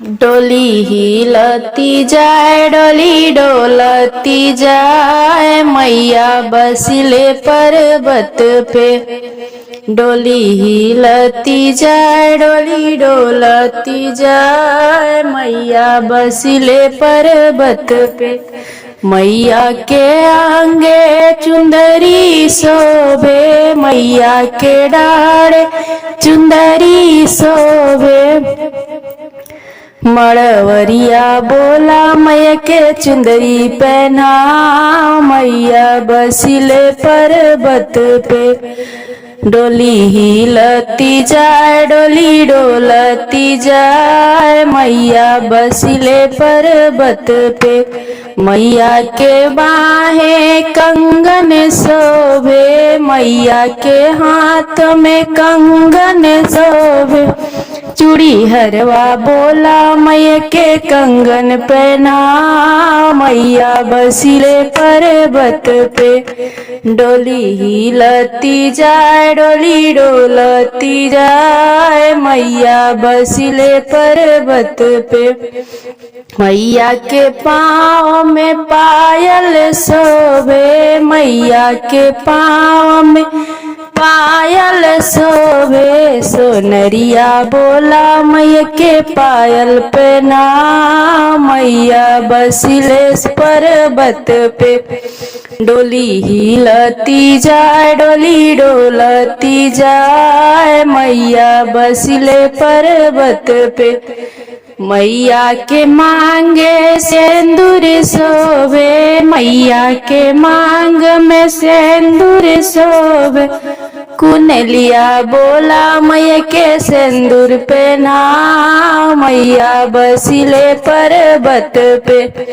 डोली हिलती जाए डोली डोलती जाए मैया बसिले पर्वत पे। डोली हिलती जाए डोली डोलती जाए मैया बसिले पर्वत पे। मैया के आंगे चुंदरी शोभे मैया के डाढ़े चुंदरी शोभे। मड़वरिया बोला मैया के चुंदरी पहना मैया बसिले पर्वत पे। डोली हिलती जाए डोली डोलती जाए मैया बसिले पर्वत पे। मैया के बाहें कंगन शोभे मैया के हाथ में कंगन शोभे। चूड़ी हरवा बोला मैया के कंगन पहना मैया बसिले पर्वत पे। डोली हिलती जाए डोली डोलती जाए मैया बसिले पर्वत पे। मैया के पाँव में पायल शोभे मैया के पाँव में पायल शोभे। सोनरिया बोला मैया के पायल पहना मैया बसिले पर्वत पे। डोली हिलती जाए डोली डोलती जाए मैया बसिले पर्वत पे। मैया के मांगे सिंदूर शोभे मैया के मांग में सिंदूर शोभे। कुनलिया बोला मैया के सिंदूर पहना मैया बसिले पर्वत पे।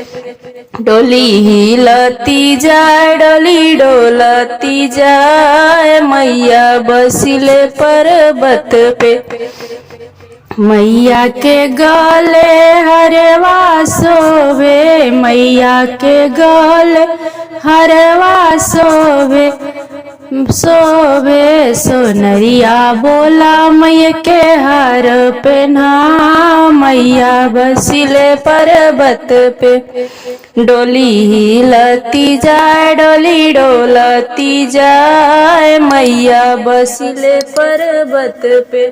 डोली हिलती जाए डोली डोलती जाए मैया बसिले पर्वत पे। मैया के गले हरवा शोभे मैया के गले हरवा शोभे शोभे। सोनरिया बोला मैया के हार पहना मैया बसिले पर्वत पे। डोली हिलती जाए डोली डोलती जाए मैया बसिले पर्वत पे।